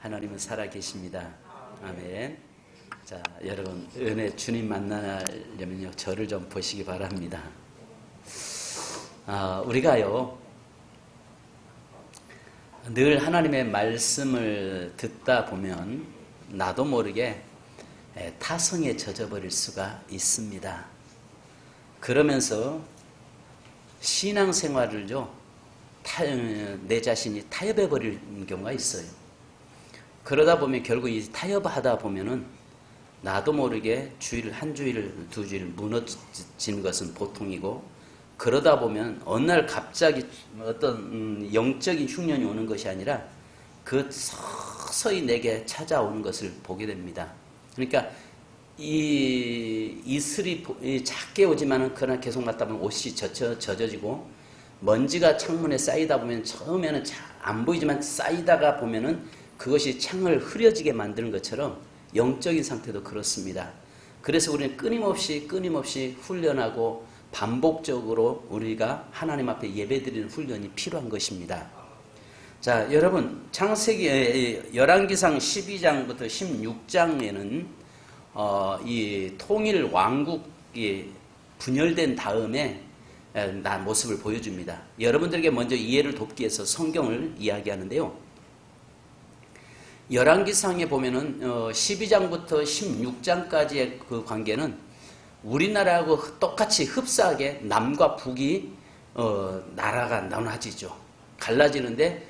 하나님은 살아계십니다. 아멘. 자, 여러분 은혜 주님 만나려면요 저를 좀 보시기 바랍니다. 우리가요 늘 하나님의 말씀을 듣다 보면 나도 모르게 타성에 젖어버릴 수가 있습니다. 그러면서 신앙생활을요 내 자신이 타협해버리는 경우가 있어요. 그러다 보면 결국 이 타협하다 보면은 나도 모르게 한 주일, 두 주일 무너지는 것은 보통이고, 그러다 보면 어느 날 갑자기 어떤 영적인 흉년이 오는 것이 아니라 그 서서히 내게 찾아오는 것을 보게 됩니다. 그러니까 이 이슬이 작게 오지만은 그러나 계속 맞다 보면 옷이 젖어지고, 먼지가 창문에 쌓이다 보면 처음에는 안 보이지만 쌓이다가 보면은 그것이 창을 흐려지게 만드는 것처럼 영적인 상태도 그렇습니다. 그래서 우리는 끊임없이 훈련하고 반복적으로 우리가 하나님 앞에 예배드리는 훈련이 필요한 것입니다. 자, 여러분 창세기 열왕기상 12장부터 16장에는 이 통일 왕국이 분열된 다음에 모습을 보여줍니다. 여러분들에게 먼저 이해를 돕기 위해서 성경을 이야기하는데요. 열왕기상에 보면은 12장부터 16장까지의 그 관계는 우리나라하고 똑같이 흡사하게 남과 북이 나라가 나눠지죠. 갈라지는데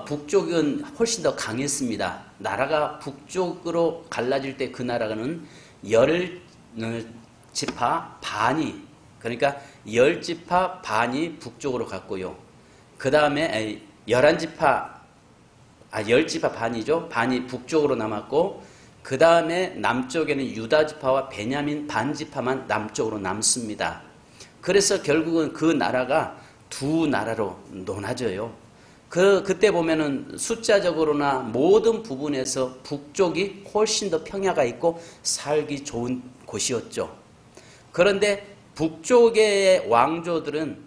북쪽은 훨씬 더 강했습니다. 나라가 북쪽으로 갈라질 때 그 나라는 10지파 반이, 그러니까 10지파 반이 북쪽으로 갔고요. 그 다음에 10지파 반이죠. 반이 북쪽으로 남았고, 그 다음에 남쪽에는 유다지파와 베냐민 반지파만 남쪽으로 남습니다. 그래서 결국은 그 나라가 두 나라로 나눠져요. 그때 보면은 숫자적으로나 모든 부분에서 북쪽이 훨씬 더 평야가 있고 살기 좋은 곳이었죠. 그런데 북쪽의 왕조들은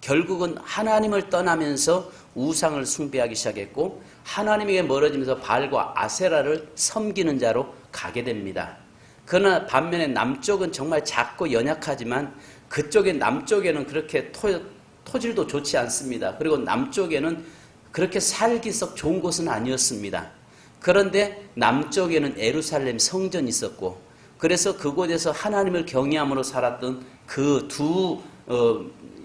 결국은 하나님을 떠나면서 우상을 숭배하기 시작했고, 하나님에게 멀어지면서 바알과 아세라를 섬기는 자로 가게 됩니다. 그러나 반면에 남쪽은 정말 작고 연약하지만 그쪽의 남쪽에는 그렇게 토질도 좋지 않습니다. 그리고 남쪽에는 그렇게 살기 썩 좋은 곳은 아니었습니다. 그런데 남쪽에는 예루살렘 성전이 있었고, 그래서 그곳에서 하나님을 경외함으로 살았던 그 두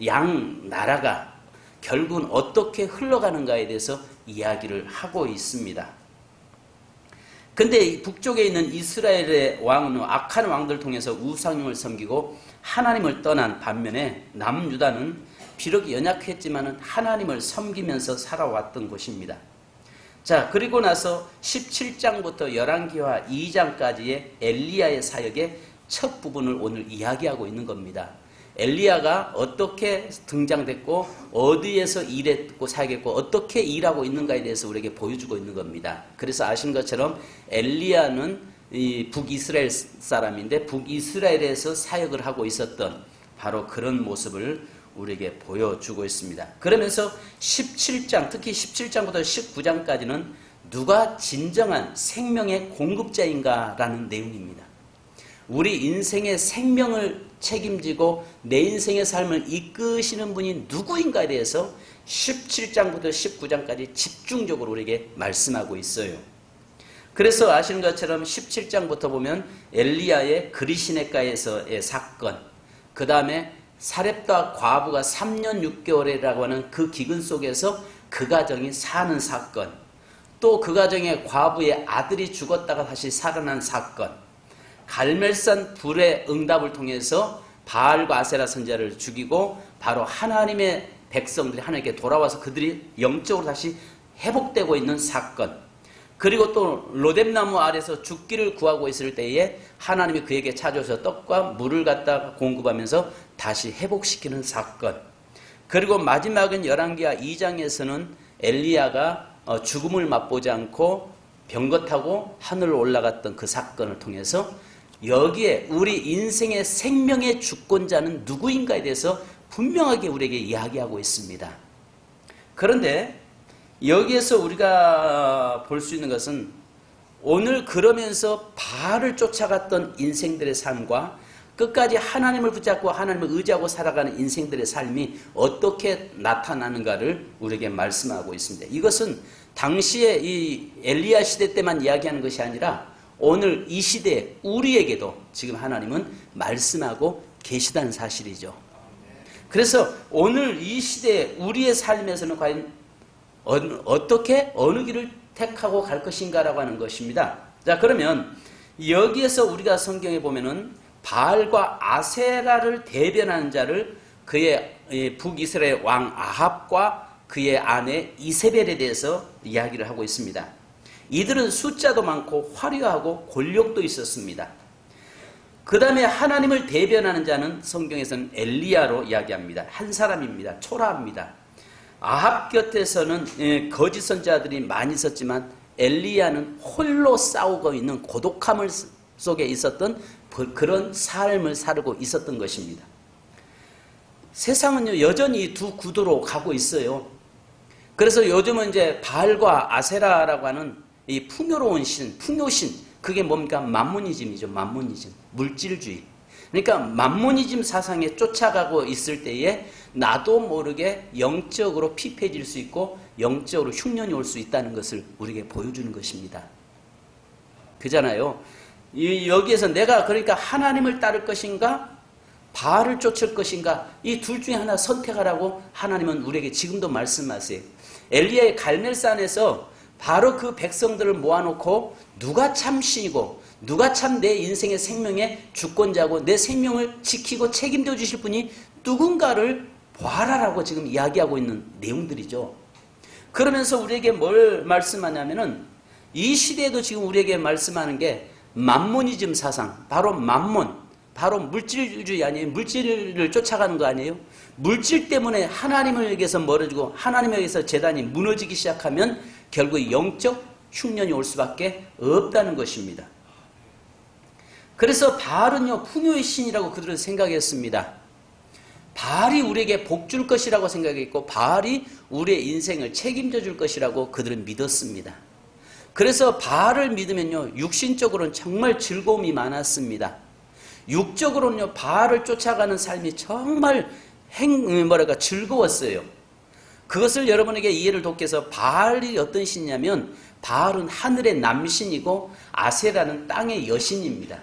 양 나라가 결국은 어떻게 흘러가는가에 대해서 이야기를 하고 있습니다. 근데 북쪽에 있는 이스라엘의 왕은 악한 왕들을 통해서 우상을 섬기고 하나님을 떠난 반면에 남유다는 비록 연약했지만 하나님을 섬기면서 살아왔던 곳입니다. 자, 그리고 나서 17장부터 열왕기하 2장까지의 엘리야의 사역의 첫 부분을 오늘 이야기하고 있는 겁니다. 엘리야가 어떻게 등장됐고 어디에서 일했고 사역했고 어떻게 일하고 있는가에 대해서 우리에게 보여주고 있는 겁니다. 그래서 아신 것처럼 엘리야는 이 북이스라엘 사람인데 북이스라엘에서 사역을 하고 있었던 바로 그런 모습을 우리에게 보여주고 있습니다. 그러면서 17장, 특히 17장부터 19장까지는 누가 진정한 생명의 공급자인가라는 내용입니다. 우리 인생의 생명을 책임지고 내 인생의 삶을 이끄시는 분이 누구인가에 대해서 17장부터 19장까지 집중적으로 우리에게 말씀하고 있어요. 그래서 아시는 것처럼 17장부터 보면 엘리야의 그리시네가에서의 사건, 그 다음에 사렙다 과부가 3년 6개월이라고 하는 그 기근 속에서 그 가정이 사는 사건, 또 그 가정의 과부의 아들이 죽었다가 다시 살아난 사건, 갈멜산 불의 응답을 통해서 바알과 아세라 선지자를 죽이고 바로 하나님의 백성들이 하나님께 돌아와서 그들이 영적으로 다시 회복되고 있는 사건, 그리고 또 로뎀나무 아래서 죽기를 구하고 있을 때에 하나님이 그에게 찾아오셔서 떡과 물을 갖다 공급하면서 다시 회복시키는 사건, 그리고 마지막은 열왕기하 2장에서는 엘리야가 죽음을 맛보지 않고 병거 타고 하늘로 올라갔던 그 사건을 통해서 여기에 우리 인생의 생명의 주권자는 누구인가에 대해서 분명하게 우리에게 이야기하고 있습니다. 그런데 여기에서 우리가 볼 수 있는 것은 오늘 그러면서 바알을 쫓아갔던 인생들의 삶과 끝까지 하나님을 붙잡고 하나님을 의지하고 살아가는 인생들의 삶이 어떻게 나타나는가를 우리에게 말씀하고 있습니다. 이것은 당시에 이 엘리야 시대 때만 이야기하는 것이 아니라 오늘 이 시대에 우리에게도 지금 하나님은 말씀하고 계시다는 사실이죠. 그래서 오늘 이 시대에 우리의 삶에서는 과연 어떻게 어느 길을 택하고 갈 것인가라고 하는 것입니다. 자, 그러면 여기에서 우리가 성경에 보면은 바알과 아세라를 대변하는 자를 그의 북이스라엘 왕 아합과 그의 아내 이세벨에 대해서 이야기를 하고 있습니다. 이들은 숫자도 많고 화려하고 권력도 있었습니다. 그 다음에 하나님을 대변하는 자는 성경에서는 엘리야로 이야기합니다. 한 사람입니다. 초라합니다. 아합 곁에서는 거짓 선자들이 많이 있었지만 엘리야는 홀로 싸우고 있는 고독함 속에 있었던 그런 삶을 살고 있었던 것입니다. 세상은 여전히 두 구도로 가고 있어요. 그래서 요즘은 이제 바알과 아세라라고 하는 이 풍요로운 신, 풍요신, 그게 뭡니까? 만모니즘이죠. 만모니즘, 물질주의. 그러니까 만모니즘 사상에 쫓아가고 있을 때에 나도 모르게 영적으로 피폐해질 수 있고 영적으로 흉년이 올 수 있다는 것을 우리에게 보여주는 것입니다. 그잖아요. 여기에서 내가 그러니까 하나님을 따를 것인가 바알을 쫓을 것인가 이 둘 중에 하나 선택하라고 하나님은 우리에게 지금도 말씀하세요. 엘리야의 갈멜산에서 바로 그 백성들을 모아놓고 누가 참 신이고 누가 참 내 인생의 생명의 주권자고 내 생명을 지키고 책임져 주실 분이 누군가를 보아라라고 지금 이야기하고 있는 내용들이죠. 그러면서 우리에게 뭘 말씀하냐면은 이 시대에도 지금 우리에게 말씀하는 게 만모니즘 사상, 바로 만몬, 바로 물질주의 아니에요? 물질을 쫓아가는 거 아니에요? 물질 때문에 하나님에게서 멀어지고 하나님에게서 재단이 무너지기 시작하면 결국 영적 흉년이 올 수밖에 없다는 것입니다. 그래서 바알은요 풍요의 신이라고 그들은 생각했습니다. 바알이 우리에게 복 줄 것이라고 생각했고 바알이 우리의 인생을 책임져 줄 것이라고 그들은 믿었습니다. 그래서 바알을 믿으면요 육신적으로는 정말 즐거움이 많았습니다. 육적으로는요 바알을 쫓아가는 삶이 정말 즐거웠어요. 그것을 여러분에게 이해를 돕기 위해서 바알이 어떤 신이냐면 바알은 하늘의 남신이고 아세라는 땅의 여신입니다.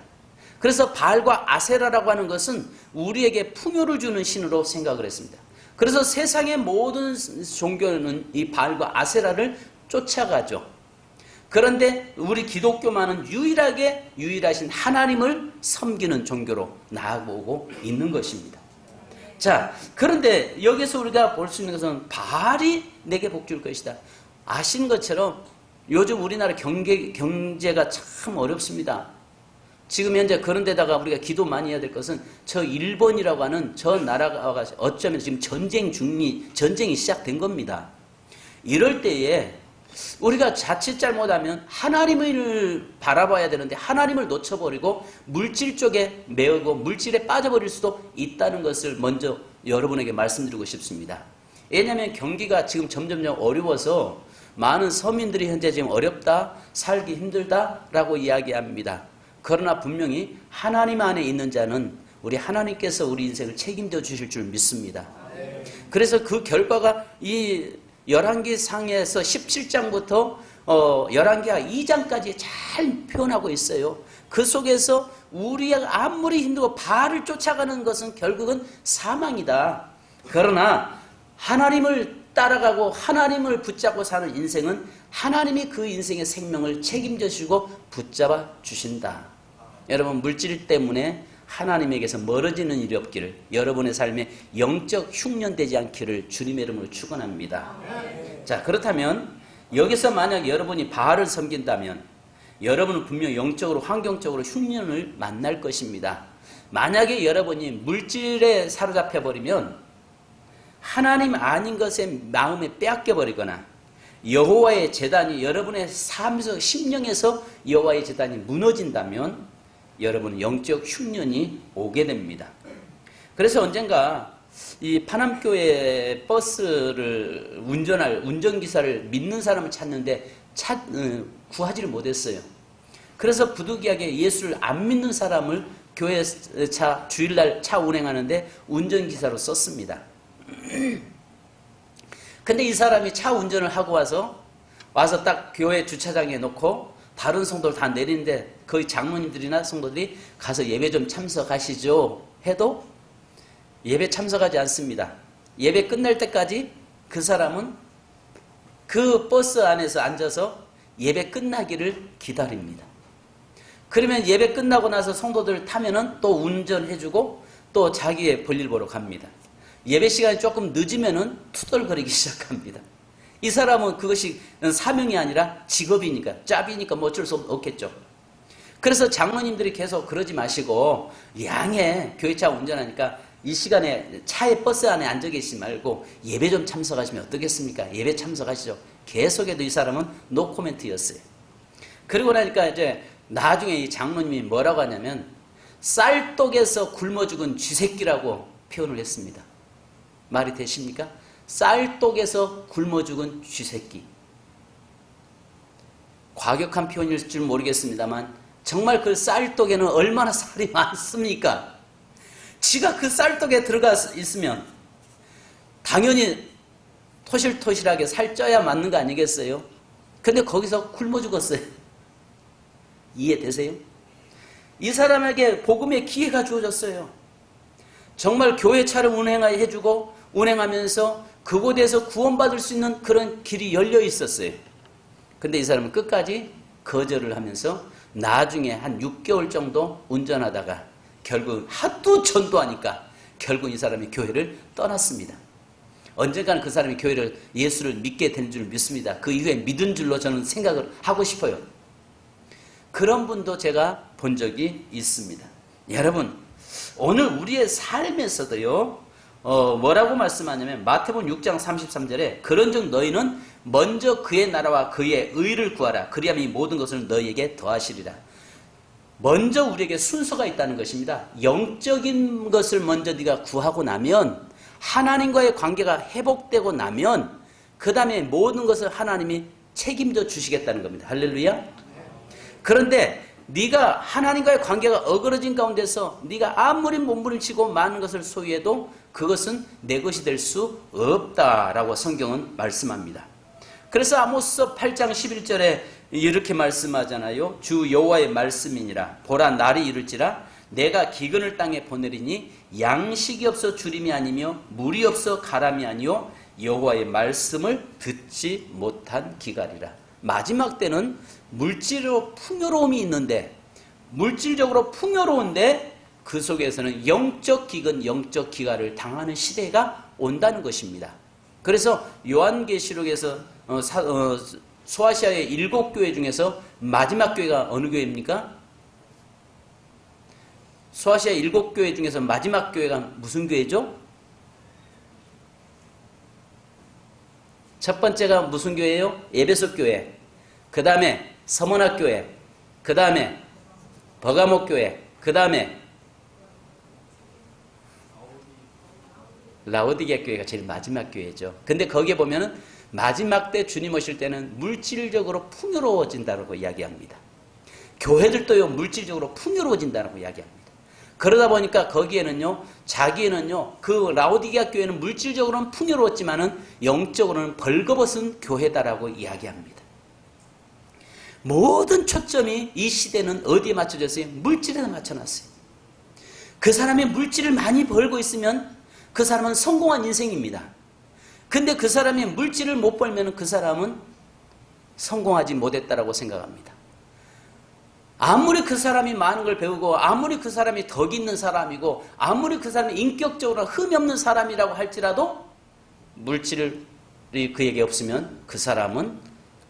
그래서 바알과 아세라라고 하는 것은 우리에게 풍요를 주는 신으로 생각을 했습니다. 그래서 세상의 모든 종교는 이 바알과 아세라를 쫓아가죠. 그런데 우리 기독교만은 유일하신 하나님을 섬기는 종교로 나아오고 있는 것입니다. 자, 그런데 여기서 우리가 볼 수 있는 것은 바알이 내게 복 줄 것이다. 아시는 것처럼 요즘 우리나라 경제가 참 어렵습니다. 지금 현재 그런 데다가 우리가 기도 많이 해야 될 것은 저 일본이라고 하는 저 나라가 어쩌면 지금 전쟁이 시작된 겁니다. 이럴 때에 우리가 자칫 잘못하면 하나님을 바라봐야 되는데 하나님을 놓쳐버리고 물질 쪽에 매우고 물질에 빠져버릴 수도 있다는 것을 먼저 여러분에게 말씀드리고 싶습니다. 왜냐하면 경기가 지금 점점 어려워서 많은 서민들이 현재 지금 어렵다, 살기 힘들다라고 이야기합니다. 그러나 분명히 하나님 안에 있는 자는 우리 하나님께서 우리 인생을 책임져 주실 줄 믿습니다. 그래서 그 결과가 이 열왕기상에서 17장부터 열왕기하 2장까지 잘 표현하고 있어요. 그 속에서 우리가 아무리 힘들고 바알을 쫓아가는 것은 결국은 사망이다. 그러나 하나님을 따라가고 하나님을 붙잡고 사는 인생은 하나님이 그 인생의 생명을 책임져 주시고 붙잡아 주신다. 여러분 물질 때문에 하나님에게서 멀어지는 일이 없기를 여러분의 삶에 영적 흉년되지 않기를 주님의 이름으로 축원합니다. 자, 그렇다면 여기서 만약 여러분이 바알을 섬긴다면 여러분은 분명 영적으로 환경적으로 흉년을 만날 것입니다. 만약에 여러분이 물질에 사로잡혀 버리면 하나님 아닌 것에 마음에 빼앗겨 버리거나 여호와의 제단이 여러분의 삶에서 심령에서 여호와의 제단이 무너진다면 여러분은 영적 흉년이 오게 됩니다. 그래서 언젠가 이 파남교회 버스를 운전할 운전기사를 믿는 사람을 찾는데 구하지를 못했어요. 그래서 부득이하게 예수를 안 믿는 사람을 교회 차 주일날 차 운행하는데 운전기사로 썼습니다. 근데 이 사람이 차 운전을 하고 와서 딱 교회 주차장에 놓고 다른 성도들 다 내리는데 거의 장로님들이나 성도들이 가서 예배 좀 참석하시죠 해도 예배 참석하지 않습니다. 예배 끝날 때까지 그 사람은 그 버스 안에서 앉아서 예배 끝나기를 기다립니다. 그러면 예배 끝나고 나서 성도들 타면은 또 운전해주고 또 자기의 볼일 보러 갑니다. 예배 시간이 조금 늦으면은 투덜거리기 시작합니다. 이 사람은 그것이 사명이 아니라 직업이니까, 짭이니까 뭐 어쩔 수 없겠죠. 그래서 장로님들이 계속 그러지 마시고 양해 교회차 운전하니까 이 시간에 차에 버스 안에 앉아 계시지 말고 예배 좀 참석하시면 어떻겠습니까? 예배 참석하시죠. 계속해도 이 사람은 노 코멘트였어요. 그러고 나니까 이제 나중에 이 장로님이 뭐라고 하냐면 쌀독에서 굶어 죽은 쥐새끼라고 표현을 했습니다. 말이 되십니까? 쌀독에서 굶어 죽은 쥐새끼. 과격한 표현일 줄 모르겠습니다만 정말 그 쌀독에는 얼마나 살이 많습니까? 지가 그 쌀독에 들어가 있으면 당연히 토실토실하게 살쪄야 맞는 거 아니겠어요? 근데 거기서 굶어 죽었어요. 이해되세요? 이 사람에게 복음의 기회가 주어졌어요. 정말 교회 차를 운행해주고 운행하면서 그곳에서 구원받을 수 있는 그런 길이 열려 있었어요. 근데 이 사람은 끝까지 거절을 하면서 나중에 한 6개월 정도 운전하다가 결국 하도 전도하니까 결국 이 사람이 교회를 떠났습니다. 언젠가는 그 사람이 교회를 예수를 믿게 된 줄 믿습니다. 그 이후에 믿은 줄로 저는 생각을 하고 싶어요. 그런 분도 제가 본 적이 있습니다. 여러분 오늘 우리의 삶에서도요 뭐라고 말씀하냐면 마태복음 6장 33절에 그런즉 너희는 먼저 그의 나라와 그의 의를 구하라. 그리하면 이 모든 것을 너희에게 더하시리라. 먼저 우리에게 순서가 있다는 것입니다. 영적인 것을 먼저 네가 구하고 나면 하나님과의 관계가 회복되고 나면 그 다음에 모든 것을 하나님이 책임져 주시겠다는 겁니다. 할렐루야. 그런데 네가 하나님과의 관계가 어그러진 가운데서 네가 아무리 몸부림치고 많은 것을 소유해도 그것은 내 것이 될 수 없다라고 성경은 말씀합니다. 그래서 아모스 8장 11절에 이렇게 말씀하잖아요. 주 여호와의 말씀이니라. 보라 날이 이를지라 내가 기근을 땅에 보내리니 양식이 없어 주림이 아니며 물이 없어 가람이 아니요 여호와의 말씀을 듣지 못한 기갈이라. 마지막 때는 물질로 풍요로움이 있는데 물질적으로 풍요로운데 그 속에서는 영적 기근, 영적 기갈을 당하는 시대가 온다는 것입니다. 그래서 요한계시록에서 소아시아의 7교회 중에서 마지막 교회가 어느 교회입니까? 소아시아 7교회 중에서 마지막 교회가 무슨 교회죠? 첫 번째가 무슨 교회예요? 에베소 교회. 그 다음에 서머나 교회. 그 다음에 버가모 교회. 그 다음에 라오디게 교회가 제일 마지막 교회죠. 근데 거기에 보면은 마지막 때 주님 오실 때는 물질적으로 풍요로워진다고 이야기합니다. 교회들도요 물질적으로 풍요로워진다고 이야기합니다. 그러다 보니까 거기에는요 자기에는요 그 라오디게아 교회는 물질적으로는 풍요로웠지만은 영적으로는 벌거벗은 교회다라고 이야기합니다. 모든 초점이 이 시대는 어디에 맞춰졌어요? 물질에 맞춰놨어요. 그 사람이 물질을 많이 벌고 있으면 그 사람은 성공한 인생입니다. 근데 그 사람이 물질을 못 벌면 그 사람은 성공하지 못했다라고 생각합니다. 아무리 그 사람이 많은 걸 배우고 아무리 그 사람이 덕 있는 사람이고 아무리 그 사람이 인격적으로 흠이 없는 사람이라고 할지라도 물질이 그에게 없으면 그 사람은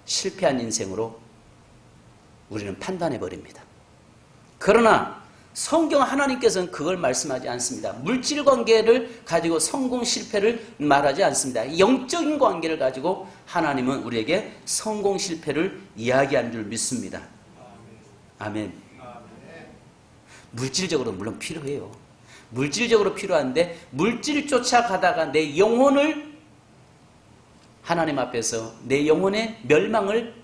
실패한 인생으로 우리는 판단해 버립니다. 그러나 성경 하나님께서는 그걸 말씀하지 않습니다. 물질 관계를 가지고 성공 실패를 말하지 않습니다. 영적인 관계를 가지고 하나님은 우리에게 성공 실패를 이야기한 줄 믿습니다. 아멘. 물질적으로 물론 필요해요. 물질적으로 필요한데 물질 쫓아가다가 내 영혼을 하나님 앞에서 내 영혼의 멸망을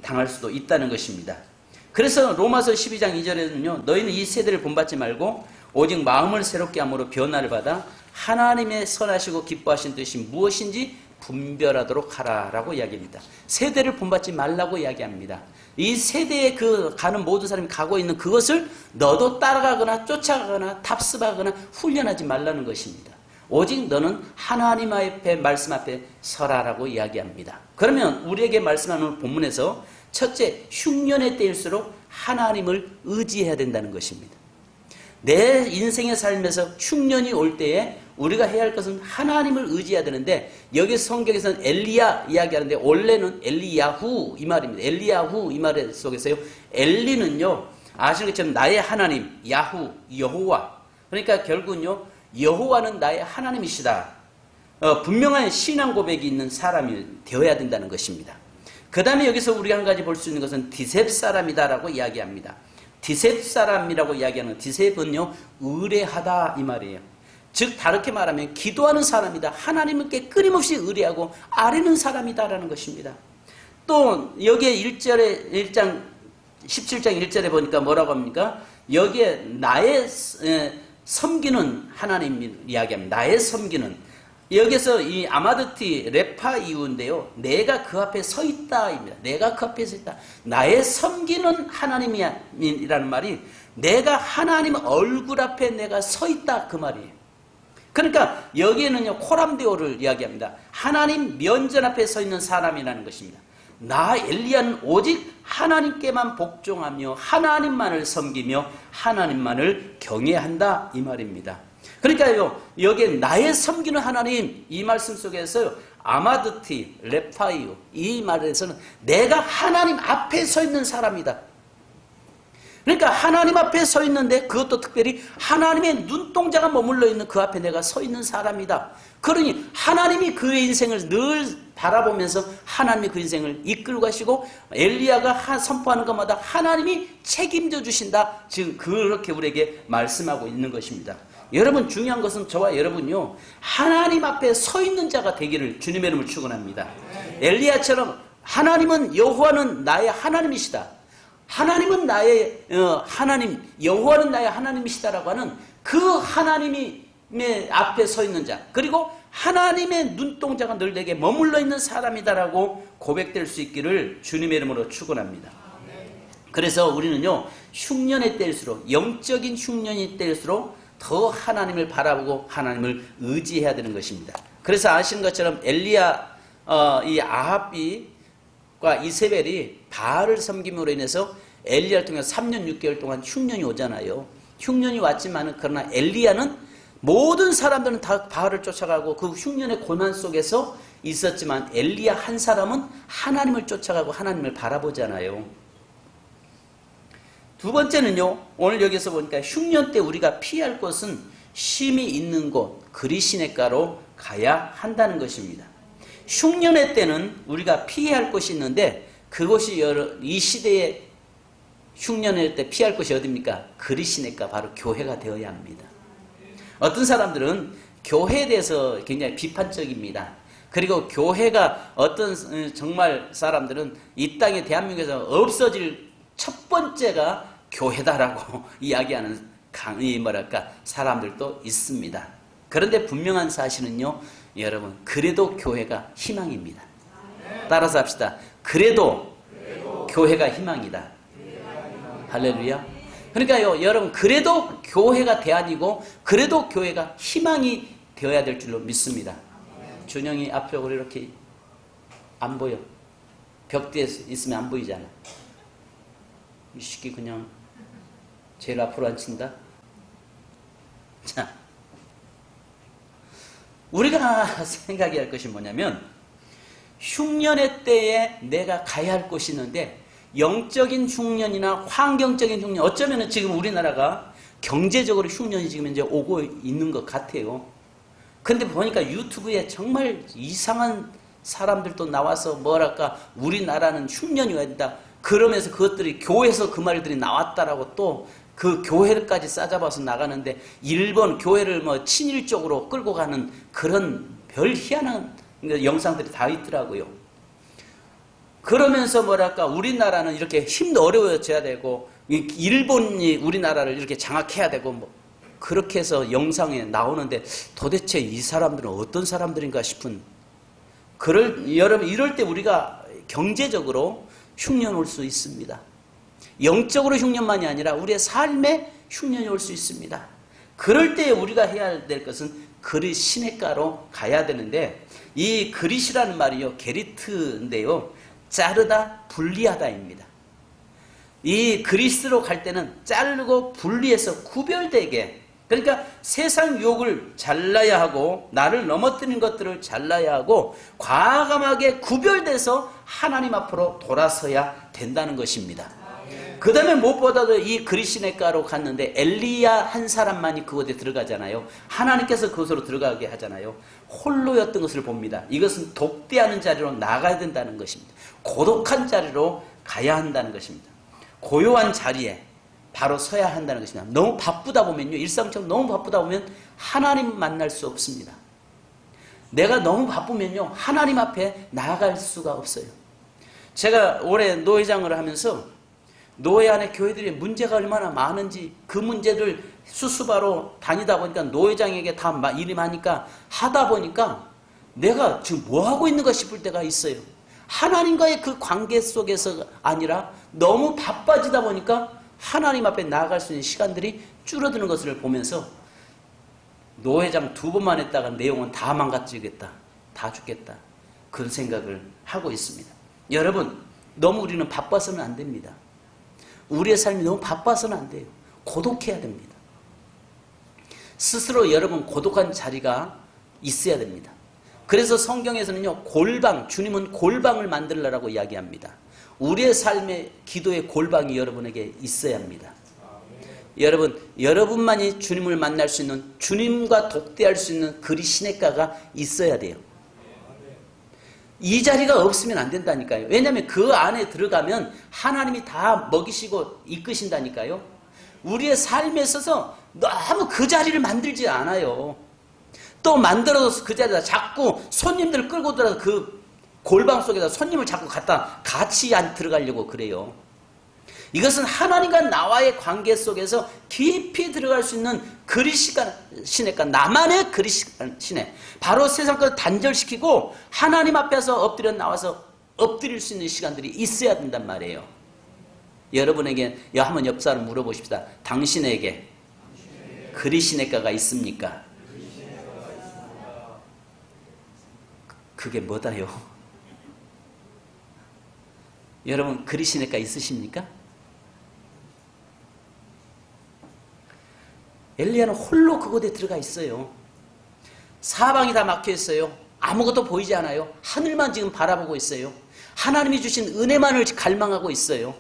당할 수도 있다는 것입니다. 그래서 로마서 12장 2절에는요. 너희는 이 세대를 본받지 말고 오직 마음을 새롭게 함으로 변화를 받아 하나님의 선하시고 기뻐하신 뜻이 무엇인지 분별하도록 하라라고 이야기합니다. 세대를 본받지 말라고 이야기합니다. 이 세대에 가는 모든 사람이 가고 있는 그것을 너도 따라가거나 쫓아가거나 답습하거나 훈련하지 말라는 것입니다. 오직 너는 하나님 앞에 말씀 앞에 서라라고 이야기합니다. 그러면 우리에게 말씀하는 본문에서 첫째, 흉년의 때일수록 하나님을 의지해야 된다는 것입니다. 내 인생의 삶에서 흉년이 올 때에 우리가 해야 할 것은 하나님을 의지해야 되는데 여기 성경에서는 엘리야 이야기하는데 원래는 엘리야후 이 말입니다. 엘리야후 이 말 속에서요. 엘리는요. 아시는 것처럼 나의 하나님 야후 여호와 그러니까 결국은요. 여호와는 나의 하나님이시다. 분명한 신앙 고백이 있는 사람이 되어야 된다는 것입니다. 그 다음에 여기서 우리가 한 가지 볼 수 있는 것은 디셉 사람이다라고 이야기합니다. 디셉 사람이라고 이야기하는 디셉은요. 의뢰하다 이 말이에요. 즉 다르게 말하면 기도하는 사람이다. 하나님께 끊임없이 의뢰하고 아뢰는 사람이다라는 것입니다. 또 여기에 17장 1절에 보니까 뭐라고 합니까? 여기에 나의 섬기는 하나님 이야기합니다. 나의 섬기는 여기서 이 아마드티 레파이우인데요. 내가 그 앞에 서 있다입니다. 내가 그 앞에 서 있다. 나의 섬기는 하나님이라는 말이 내가 하나님 얼굴 앞에 내가 서 있다 그 말이에요. 그러니까 여기에는요 코람데오를 이야기합니다. 하나님 면전 앞에 서 있는 사람이라는 것입니다. 나 엘리야는 오직 하나님께만 복종하며 하나님만을 섬기며 하나님만을 경외한다 이 말입니다. 그러니까요 여기에 나의 섬기는 하나님 이 말씀 속에서요 아마드티 레파이오 이 말에서는 내가 하나님 앞에 서 있는 사람이다. 그러니까 하나님 앞에 서 있는데 그것도 특별히 하나님의 눈동자가 머물러 있는 그 앞에 내가 서 있는 사람이다. 그러니 하나님이 그의 인생을 늘 바라보면서 하나님이 그 인생을 이끌고 가시고 엘리야가 선포하는 것마다 하나님이 책임져 주신다. 지금 그렇게 우리에게 말씀하고 있는 것입니다. 여러분 중요한 것은 저와 여러분요 하나님 앞에 서 있는 자가 되기를 주님의 이름을 축원합니다. 엘리야처럼 하나님은 여호와는 나의 하나님이시다. 하나님은 나의 하나님 여호와는 나의 하나님이시다라고 하는 그 하나님이 앞에 서 있는 자 그리고 하나님의 눈동자가 늘 내게 머물러 있는 사람이다라고 고백될 수 있기를 주님의 이름으로 축원합니다. 그래서 우리는요 흉년의 때일수록 영적인 흉년이 때일수록 더 하나님을 바라보고 하나님을 의지해야 되는 것입니다. 그래서 아시는 것처럼 엘리야 이 아합과 이세벨이 바알을 섬김으로 인해서 엘리야를 통해서 3년 6개월 동안 흉년이 오잖아요. 흉년이 왔지만 그러나 엘리야는 모든 사람들은 다 바알을 쫓아가고 그 흉년의 고난 속에서 있었지만 엘리야 한 사람은 하나님을 쫓아가고 하나님을 바라보잖아요. 두 번째는요. 오늘 여기서 보니까 흉년 때 우리가 피할 곳은 쉼이 있는 곳 그리시네가로 가야 한다는 것입니다. 흉년의 때는 우리가 피해야 할 곳이 있는데 그곳이 이 시대의 흉년의 때 피할 곳이 어디입니까? 그리시네가 바로 교회가 되어야 합니다. 어떤 사람들은 교회에 대해서 굉장히 비판적입니다. 그리고 교회가 어떤 정말 사람들은 이 땅에 대한민국에서 없어질 첫 번째가 교회다라고 이야기하는 사람들도 있습니다. 그런데 분명한 사실은요. 여러분 그래도 교회가 희망입니다. 따라서 합시다. 그래도 교회가 희망이다. 할렐루야. 그러니까요 여러분 그래도 교회가 대안이고 그래도 교회가 희망이 되어야 될 줄로 믿습니다. 준영이 앞쪽으로 이렇게 안 보여. 벽 뒤에 있으면 안 보이잖아. 이 새끼 그냥 제일 앞으로 앉힌다. 자, 우리가 생각해야 할 것이 뭐냐면 흉년의 때에 내가 가야 할 곳이 있는데 영적인 흉년이나 환경적인 흉년 어쩌면 지금 우리나라가 경제적으로 흉년이 지금 이제 오고 있는 것 같아요. 근데 보니까 유튜브에 정말 이상한 사람들도 나와서 뭐랄까 우리나라는 흉년이 와야 된다. 그러면서 그것들이 교회에서 그 말들이 나왔다라고 또 그 교회까지 싸잡아서 나가는데 일본 교회를 뭐 친일적으로 끌고 가는 그런 별 희한한 영상들이 다 있더라고요. 그러면서 뭐랄까 우리나라는 이렇게 힘도 어려워져야 되고 일본이 우리나라를 이렇게 장악해야 되고 뭐 그렇게 해서 영상에 나오는데 도대체 이 사람들은 어떤 사람들인가 싶은 여러분 이럴 때 우리가 경제적으로 흉년 올 수 있습니다. 영적으로 흉년만이 아니라 우리의 삶에 흉년이 올 수 있습니다. 그럴 때 우리가 해야 될 것은 그릿 시냇가로 가야 되는데 이 그릿이라는 말이요 게리트인데요 자르다 분리하다입니다. 이 그리스로 갈 때는 자르고 분리해서 구별되게 그러니까 세상 유혹을 잘라야 하고 나를 넘어뜨리는 것들을 잘라야 하고 과감하게 구별돼서 하나님 앞으로 돌아서야 된다는 것입니다. 그 다음에 무엇보다도 이 그리시네가로 갔는데 엘리야 한 사람만이 그곳에 들어가잖아요. 하나님께서 그곳으로 들어가게 하잖아요. 홀로였던 것을 봅니다. 이것은 독대하는 자리로 나가야 된다는 것입니다. 고독한 자리로 가야 한다는 것입니다. 고요한 자리에 바로 서야 한다는 것입니다. 너무 바쁘다 보면요. 일상처럼 너무 바쁘다 보면 하나님 만날 수 없습니다. 내가 너무 바쁘면요. 하나님 앞에 나아갈 수가 없어요. 제가 올해 노회장을 하면서 노회 안에 교회들이 문제가 얼마나 많은지 그 문제를 수습하러 다니다 보니까 노회장에게 다 일이 많으니까 하다 보니까 내가 지금 뭐 하고 있는가 싶을 때가 있어요. 하나님과의 그 관계 속에서 아니라 너무 바빠지다 보니까 하나님 앞에 나아갈 수 있는 시간들이 줄어드는 것을 보면서 노회장 2번만 했다가 내용은 다 망가지겠다. 다 죽겠다. 그런 생각을 하고 있습니다. 여러분 너무 우리는 바빠서는 안 됩니다. 우리의 삶이 너무 바빠서는 안 돼요. 고독해야 됩니다. 스스로 여러분 고독한 자리가 있어야 됩니다. 그래서 성경에서는요 골방, 주님은 골방을 만들라고 이야기합니다. 우리의 삶의 기도의 골방이 여러분에게 있어야 합니다. 여러분, 여러분만이 주님을 만날 수 있는 주님과 독대할 수 있는 그리 시냇가가 있어야 돼요. 이 자리가 없으면 안 된다니까요. 왜냐하면 그 안에 들어가면 하나님이 다 먹이시고 이끄신다니까요. 우리의 삶에 있어서 너무 그 자리를 만들지 않아요. 또 만들어서 그 자리에다 자꾸 손님들을 끌고 들어서 그 골방 속에다 손님을 자꾸 갖다 같이 안 들어가려고 그래요. 이것은 하나님과 나와의 관계 속에서 깊이 들어갈 수 있는 그리시네가 나만의 그리시네 바로 세상 것을 단절시키고 하나님 앞에서 엎드려 나와서 엎드릴 수 있는 시간들이 있어야 된단 말이에요. 여러분에게 한번 옆 사람 물어보십시다. 당신에게 그리시네가가 있습니까? 그게 뭐다요? 여러분 그리시네가 있으십니까? 엘리야는 홀로 그곳에 들어가 있어요. 사방이 다 막혀 있어요. 아무것도 보이지 않아요. 하늘만 지금 바라보고 있어요. 하나님이 주신 은혜만을 갈망하고 있어요.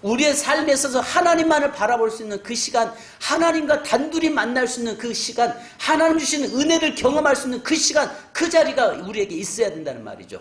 우리의 삶에 있어서 하나님만을 바라볼 수 있는 그 시간, 하나님과 단둘이 만날 수 있는 그 시간, 하나님 주신 은혜를 경험할 수 있는 그 시간, 그 자리가 우리에게 있어야 된다는 말이죠.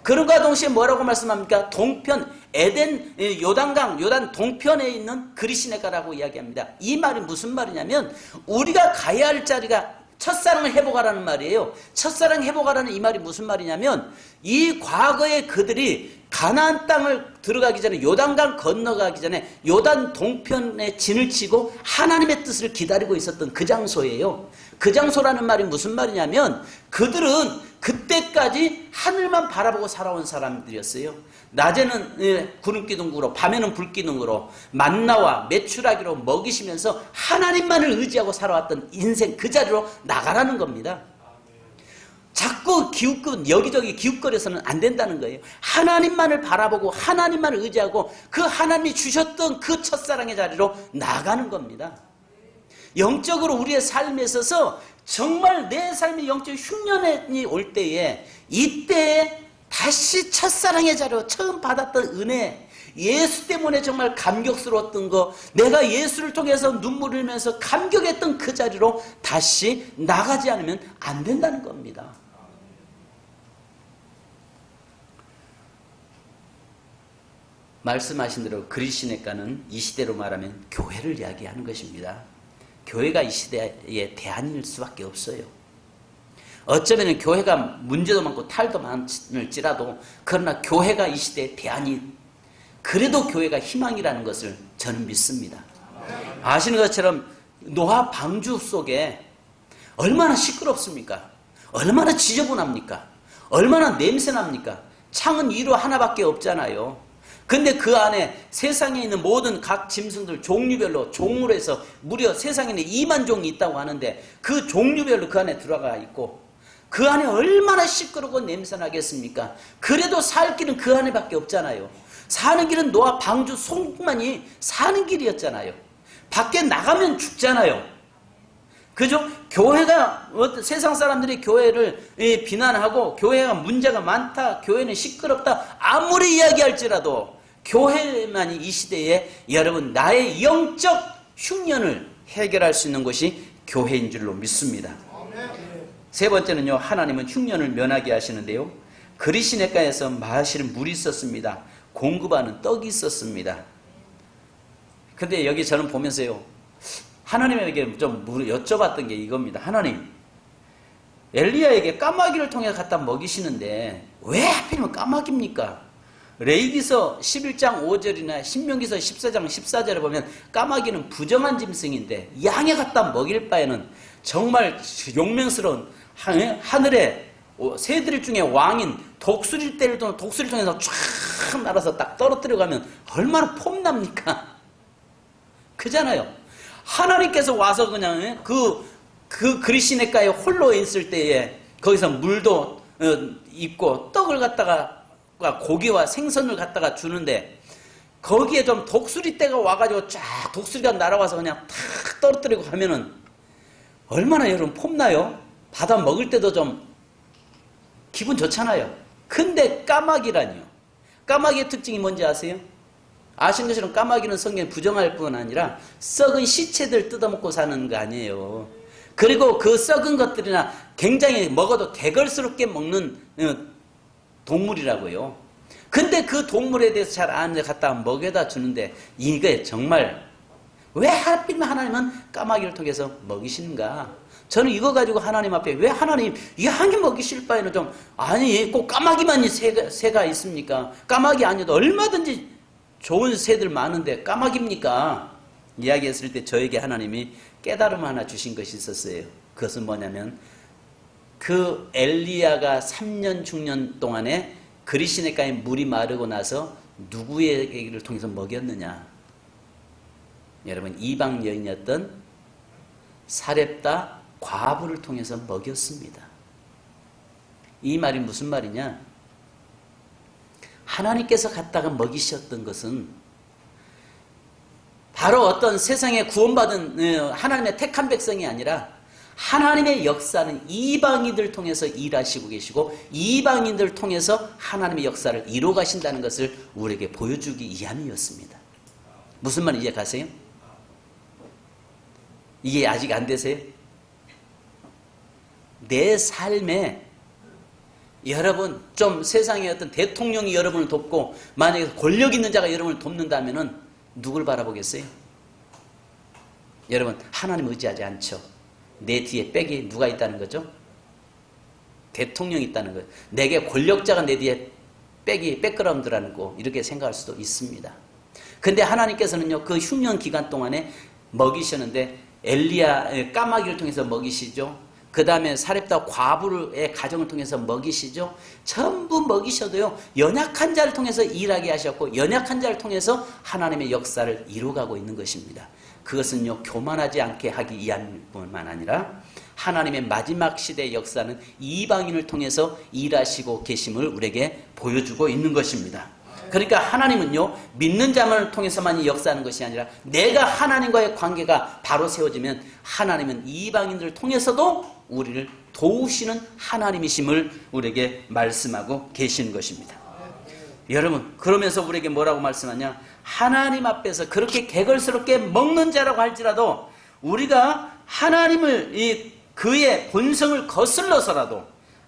그런가 동시에 뭐라고 말씀합니까? 동편, 에덴, 요단강, 요단 동편에 있는 그리시네가라고 이야기합니다. 이 말이 무슨 말이냐면 우리가 가야 할 자리가 첫사랑을 회복하라는 말이에요. 첫사랑 회복하라는 이 말이 무슨 말이냐면 이 과거에 그들이 가나안 땅을 들어가기 전에 요단강 건너가기 전에 요단 동편에 진을 치고 하나님의 뜻을 기다리고 있었던 그 장소예요. 그 장소라는 말이 무슨 말이냐면 그들은 그때까지 하늘만 바라보고 살아온 사람들이었어요. 낮에는 구름기둥으로 밤에는 불기둥으로 만나와 메추라기로 먹이시면서 하나님만을 의지하고 살아왔던 인생 그 자리로 나가라는 겁니다. 자꾸 여기저기 기웃거려서는 안 된다는 거예요. 하나님만을 바라보고 하나님만을 의지하고 그 하나님이 주셨던 그 첫사랑의 자리로 나가는 겁니다. 영적으로 우리의 삶에 있어서 정말 내 삶의 영적 흉년이 올 때에 이때에 다시 첫사랑의 자리로 처음 받았던 은혜, 예수 때문에 정말 감격스러웠던 거, 내가 예수를 통해서 눈물을 흘리면서 감격했던 그 자리로 다시 나가지 않으면 안 된다는 겁니다. 말씀하신 대로 그리시네가는 이 시대로 말하면 교회를 이야기하는 것입니다. 교회가 이 시대의 대안일 수밖에 없어요. 어쩌면 교회가 문제도 많고 탈도 많을지라도 그러나 교회가 이 시대의 대안이 그래도 교회가 희망이라는 것을 저는 믿습니다. 아시는 것처럼 노아 방주 속에 얼마나 시끄럽습니까? 얼마나 지저분합니까? 얼마나 냄새납니까? 창은 위로 하나밖에 없잖아요. 근데 그 안에 세상에 있는 모든 각 짐승들 종류별로 종으로 해서 무려 세상에는 2만 종이 있다고 하는데 그 종류별로 그 안에 들어가 있고 그 안에 얼마나 시끄럽고 냄새나겠습니까? 그래도 살 길은 그 안에밖에 없잖아요. 사는 길은 노아 방주 속만이 사는 길이었잖아요. 밖에 나가면 죽잖아요. 그죠? 교회가 세상 사람들이 교회를 비난하고 교회가 문제가 많다, 교회는 시끄럽다 아무리 이야기할지라도 교회만이 이 시대에 여러분 나의 영적 흉년을 해결할 수 있는 것이 교회인 줄로 믿습니다. 세 번째는요, 하나님은 흉년을 면하게 하시는데요, 그리시네가에서 마실 물이 있었습니다. 공급하는 떡이 있었습니다. 근데 여기 저는 보면서요, 하나님에게 좀 여쭤봤던 게 이겁니다. 하나님, 엘리야에게 까마귀를 통해 갖다 먹이시는데 왜 하필이면 까마귀입니까? 레위기서 11장 5절이나 신명기서 14장 14절에 보면 까마귀는 부정한 짐승인데 양에 갖다 먹일 바에는 정말 용맹스러운 하늘의 새들 중에 왕인 독수리떼를 통해서 쫙 날아서 딱 떨어뜨려 가면 얼마나 폼납니까? 그잖아요. 하나님께서 와서 그냥 그 그리시네가에 홀로 있을 때에 거기서 물도 있고 떡을 갖다가 고기와 생선을 갖다가 주는데 거기에 좀 독수리떼가 와가지고 쫙 독수리가 날아와서 그냥 탁 떨어뜨리고 가면은 얼마나 여러분 폼나요? 받아 먹을 때도 좀 기분 좋잖아요. 근데 까마귀라니요. 까마귀의 특징이 뭔지 아세요? 아시는 것처럼 까마귀는 성경에 부정할 뿐 아니라 썩은 시체들 뜯어먹고 사는 거 아니에요. 그리고 그 썩은 것들이나 굉장히 먹어도 대걸스럽게 먹는 동물이라고요. 근데 그 동물에 대해서 잘 아는 데 갖다가 먹여다 주는데 이게 정말 왜 하필이면 하나님은 까마귀를 통해서 먹이시는가? 저는 이거 가지고 하나님 앞에 왜 하나님 양이 먹이실 바에는 좀 아니 꼭 까마귀만 새가 있습니까? 까마귀 아니어도 얼마든지 좋은 새들 많은데 까마귀입니까? 이야기했을 때 저에게 하나님이 깨달음 하나 주신 것이 있었어요. 그것은 뭐냐면 그 엘리야가 3년 6년 동안에 그리시네가에 물이 마르고 나서 누구에게를 통해서 먹였느냐? 여러분 이방 여인이었던 사렙다 과부를 통해서 먹였습니다. 이 말이 무슨 말이냐? 하나님께서 갖다가 먹이셨던 것은 바로 어떤 세상에 구원받은 하나님의 택한 백성이 아니라 하나님의 역사는 이방인들 통해서 일하시고 계시고 이방인들 통해서 하나님의 역사를 이루어 가신다는 것을 우리에게 보여주기 위함이었습니다. 무슨 말인지 이해 가세요? 이게 아직 안 되세요? 내 삶에 여러분 좀 세상의 어떤 대통령이 여러분을 돕고 만약에 권력 있는 자가 여러분을 돕는다면은 누굴 바라보겠어요? 여러분 하나님 의지하지 않죠. 내 뒤에 백이 누가 있다는 거죠? 대통령이 있다는 거예요. 내게 권력자가 내 뒤에 백그라운드라는 거 이렇게 생각할 수도 있습니다. 근데 하나님께서는요 그 흉년 기간 동안에 먹이셨는데 엘리야 까마귀를 통해서 먹이시죠. 그 다음에 사렙다 과부의 가정을 통해서 먹이시죠. 전부 먹이셔도요 연약한 자를 통해서 일하게 하셨고 연약한 자를 통해서 하나님의 역사를 이루어가고 있는 것입니다. 그것은요 교만하지 않게 하기 위한 뿐만 아니라 하나님의 마지막 시대의 역사는 이방인을 통해서 일하시고 계심을 우리에게 보여주고 있는 것입니다. 그러니까 하나님은요 믿는 자만을 통해서만 역사하는 것이 아니라 내가 하나님과의 관계가 바로 세워지면 하나님은 이방인들을 통해서도 우리를 도우시는 하나님이심을 우리에게 말씀하고 계시는 것입니다. 여러분 그러면서 우리에게 뭐라고 말씀하냐? 하나님 앞에서 그렇게 개걸스럽게 먹는 자라고 할지라도 우리가 하나님을 그의 본성을 거슬러서라도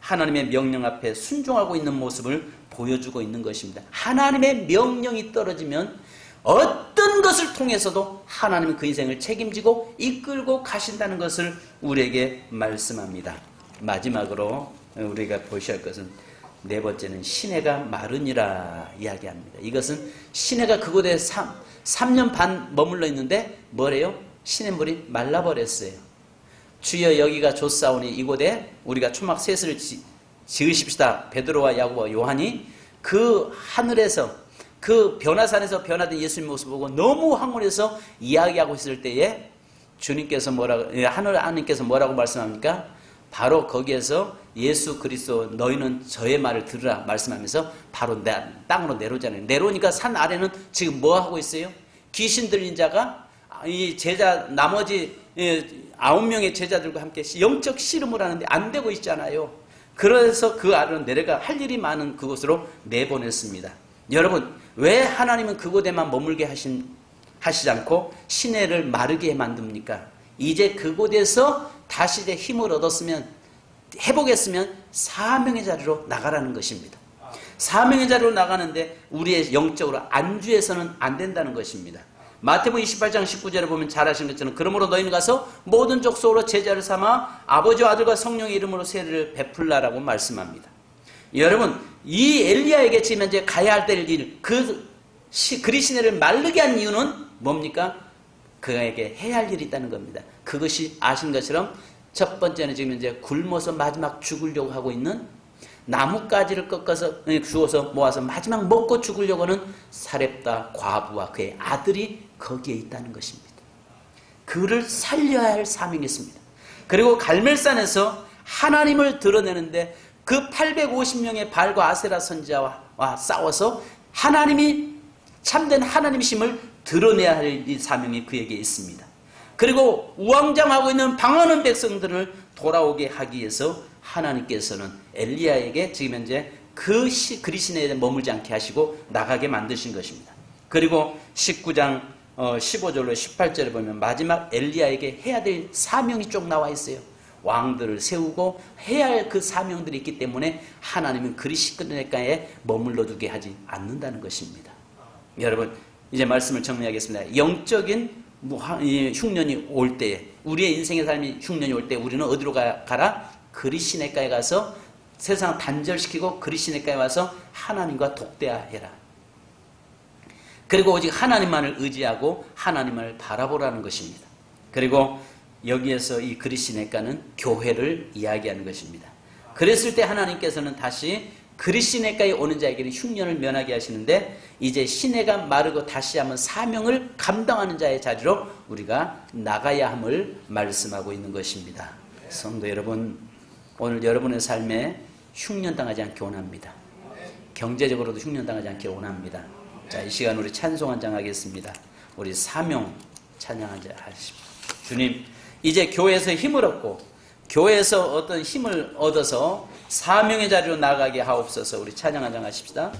하나님의 명령 앞에 순종하고 있는 모습을 보여주고 있는 것입니다. 하나님의 명령이 떨어지면 어떤 것을 통해서도 하나님은 그 인생을 책임지고 이끌고 가신다는 것을 우리에게 말씀합니다. 마지막으로 우리가 보셔야 할 것은 네 번째는 시내가 마르니라 이야기합니다. 이것은 시내가 그곳에 3년 반 머물러 있는데 뭐래요? 시냇물이 말라버렸어요. 주여 여기가 좋사오니 이곳에 우리가 초막 셋을 지으십시다. 베드로와 야고보와 요한이 그 하늘에서 그 변화산에서 변화된 예수님 모습을 보고 너무 황홀해서 이야기하고 있을 때에 주님께서 하나님께서 뭐라고 말씀합니까? 바로 거기에서 예수 그리스도 너희는 저의 말을 들으라 말씀하면서 바로 땅으로 내려오잖아요. 내려오니까 산 아래는 지금 뭐 하고 있어요? 귀신 들린 자가 이 제자 나머지 9명의 제자들과 함께 영적 씨름을 하는데 안 되고 있잖아요. 그래서 그 아래로 내려가 할 일이 많은 그곳으로 내보냈습니다. 여러분 왜 하나님은 그곳에만 머물게 하시지 않고 시내를 마르게 만듭니까? 이제 그곳에서 다시 이제 힘을 얻었으면 회복했으면 사명의 자리로 나가라는 것입니다. 사명의 자리로 나가는데 우리의 영적으로 안주해서는 안 된다는 것입니다. 마태복음 28장 19절에 보면 잘 아시는 것처럼 그러므로 너희는 가서 모든 족속으로 제자를 삼아 아버지와 아들과 성령의 이름으로 세례를 베풀라라고 말씀합니다. 여러분 이 엘리야에게 지금 현재 가야 할 일 그리 시내를 마르게 한 이유는 뭡니까? 그에게 해야 할 일이 있다는 겁니다. 그것이 아신 것처럼 첫 번째는 지금 이제 굶어서 마지막 죽으려고 하고 있는 나뭇가지를 꺾어서 주워서 모아서 마지막 먹고 죽으려고 하는 사렙다 과부와 그의 아들이 거기에 있다는 것입니다. 그를 살려야 할 사명이 있습니다. 그리고 갈멜산에서 하나님을 드러내는데 그 850명의 발과 아세라 선지자와 싸워서 하나님이 참된 하나님이심을 드러내야 할 이 사명이 그에게 있습니다. 그리고 우왕좌왕하고 있는 방언하는 백성들을 돌아오게 하기 위해서 하나님께서는 엘리야에게 지금 현재 그리 시내에 머물지 않게 하시고 나가게 만드신 것입니다. 그리고 19장 15절로 18절에 보면 마지막 엘리야에게 해야 될 사명이 쭉 나와 있어요. 왕들을 세우고 해야 할 그 사명들이 있기 때문에 하나님은 그리 시내가에 머물러 두게 하지 않는다는 것입니다. 여러분 이제 말씀을 정리하겠습니다. 영적인 흉년이 올 때에 우리의 인생의 삶이 흉년이 올 때 우리는 어디로 가라? 그리 시내가에 가서 세상 단절시키고 그리 시내가에 와서 하나님과 독대하여라. 그리고 오직 하나님만을 의지하고 하나님을 바라보라는 것입니다. 그리고 여기에서 이 그리 시내가는 교회를 이야기하는 것입니다. 그랬을 때 하나님께서는 다시 그리 시내가에 오는 자에게는 흉년을 면하게 하시는데 이제 시내가 마르고 다시 한번 사명을 감당하는 자의 자리로 우리가 나가야 함을 말씀하고 있는 것입니다. 성도 여러분, 오늘 여러분의 삶에 흉년 당하지 않기 원합니다. 경제적으로도 흉년 당하지 않기 원합니다. 자, 이 시간 우리 찬송 한 장 하겠습니다. 우리 사명 찬양 한 장 하십시오. 주님, 이제 교회에서 힘을 얻고 교회에서 어떤 힘을 얻어서 사명의 자리로 나가게 하옵소서. 우리 찬양 한 장 하십시다.